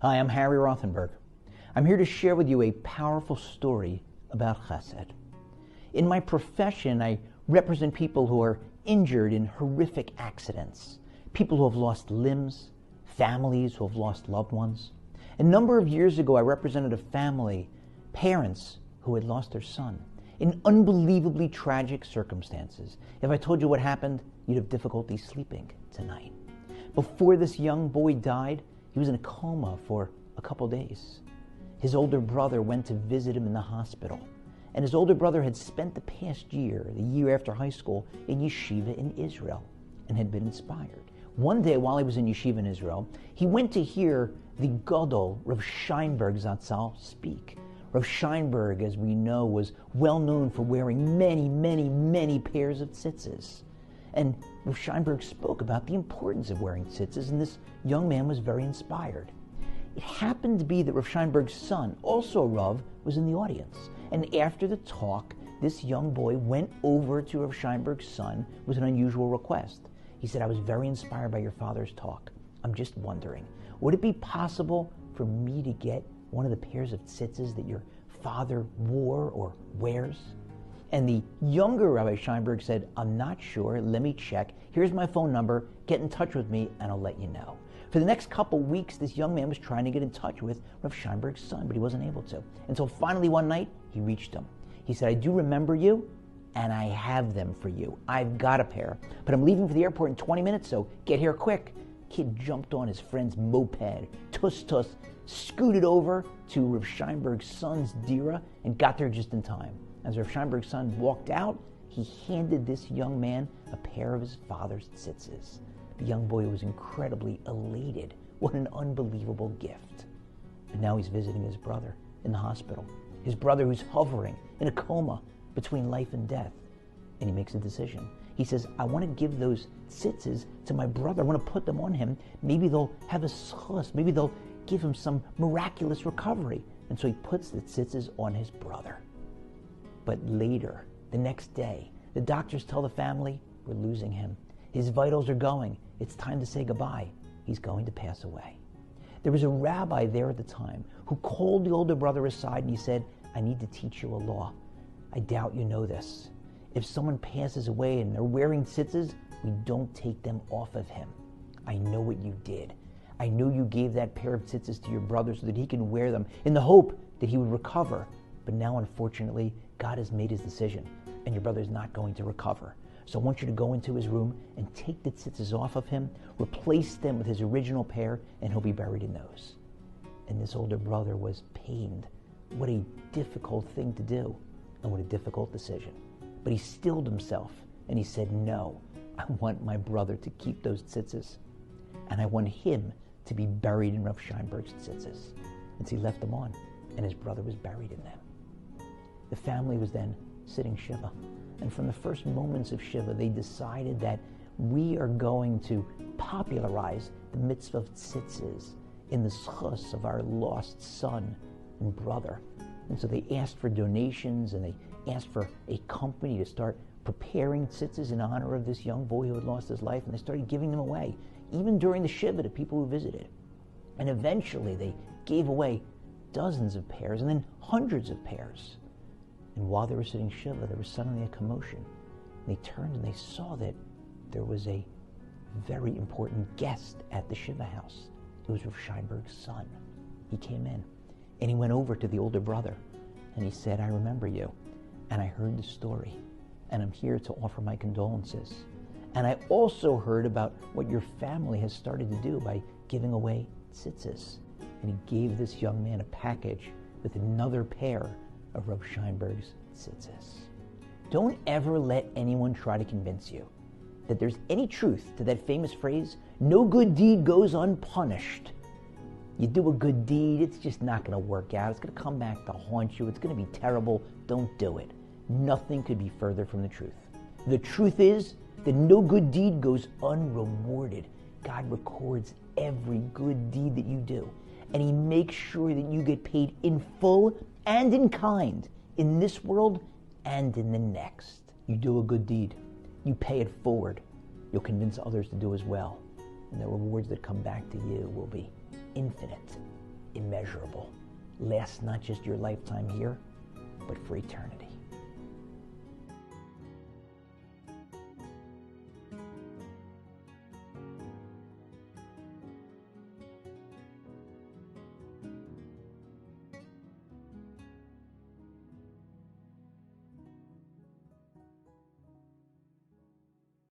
Hi, I'm Harry Rothenberg. I'm here to share with you a powerful story about chesed. In my profession, I represent people who are injured in horrific accidents, people who have lost limbs, families who have lost loved ones. A number of years ago, I represented a family, parents who had lost their son in unbelievably tragic circumstances. If I told you what happened, you'd have difficulty sleeping tonight. Before this young boy died, he was in a coma for a couple days. His older brother went to visit him in the hospital, and his older brother had spent the past year, the year after high school, in yeshiva in Israel and had been inspired. One day while he was in yeshiva in Israel, he went to hear the Gadol, Rav Scheinberg Zatzal, speak. Rav Scheinberg, as we know, was well known for wearing many pairs of tzitzis. And Rav Scheinberg spoke about the importance of wearing tzitzis, and this young man was very inspired. It happened to be that Rav Scheinberg's son, also Rav, was in the audience. And after the talk, this young boy went over to Rav Scheinberg's son with an unusual request. He said, "I was very inspired by your father's talk. I'm just wondering, would it be possible for me to get one of the pairs of tzitzis that your father wore or wears?" And the younger Rabbi Scheinberg said, "I'm not sure, let me check. Here's my phone number, get in touch with me and I'll let you know." For the next couple weeks, this young man was trying to get in touch with Rav Scheinberg's son, but he wasn't able to. Until finally one night, he reached him. He said, "I do remember you, and I have them for you. I've got a pair, but I'm leaving for the airport in 20 minutes, so get here quick." Kid jumped on his friend's moped, tuss, scooted over to Rav Scheinberg's son's dira, and got there just in time. As Rav Scheinberg's son walked out, he handed this young man a pair of his father's tzitzis. The young boy was incredibly elated. What an unbelievable gift. And now he's visiting his brother in the hospital. His brother who's hovering in a coma between life and death. And he makes a decision. He says, "I want to give those tzitzis to my brother. I want to put them on him. Maybe they'll have a schus. Maybe they'll give him some miraculous recovery." And so he puts the tzitzis on his brother. But later, the next day, the doctors tell the family, "We're losing him. His vitals are going. It's time to say goodbye. He's going to pass away." There was a rabbi there at the time who called the older brother aside and he said, "I need to teach you a law. I doubt you know this. If someone passes away and they're wearing tzitzis, we don't take them off of him. I know what you did. I know you gave that pair of tzitzis to your brother so that he can wear them in the hope that he would recover. But now, unfortunately, God has made his decision, and your brother's not going to recover. So I want you to go into his room and take the tzitzis off of him, replace them with his original pair, and he'll be buried in those." And this older brother was pained. What a difficult thing to do, and what a difficult decision. But he stilled himself, and he said, "No, I want my brother to keep those tzitzis, and I want him to be buried in Rav Scheinberg's tzitzis." And so he left them on, and his brother was buried in them. The family was then sitting Shiva. And from the first moments of Shiva, they decided that we are going to popularize the mitzvah of tzitzis in the schus of our lost son and brother. And so they asked for donations, and they asked for a company to start preparing tzitzis in honor of this young boy who had lost his life, and they started giving them away, even during the Shiva to people who visited. And eventually they gave away dozens of pairs, and then hundreds of pairs. And while they were sitting Shiva, there was suddenly a commotion. And they turned and they saw that there was a very important guest at the Shiva house. It was Rav Scheinberg's son. He came in, and he went over to the older brother, and he said, "I remember you, and I heard the story, and I'm here to offer my condolences. And I also heard about what your family has started to do by giving away tzitzis." And he gave this young man a package with another pair of Rav Scheinberg's tzitzis. Don't ever let anyone try to convince you that there's any truth to that famous phrase, "No good deed goes unpunished." You do a good deed, it's just not going to work out. It's going to come back to haunt you. It's going to be terrible. Don't do it. Nothing could be further from the truth. The truth is that no good deed goes unrewarded. God records every good deed that you do, and he makes sure that you get paid in full and in kind, in this world and in the next. You do a good deed, you pay it forward, you'll convince others to do as well, and the rewards that come back to you will be infinite immeasurable, lasts not just your lifetime here, but for eternity.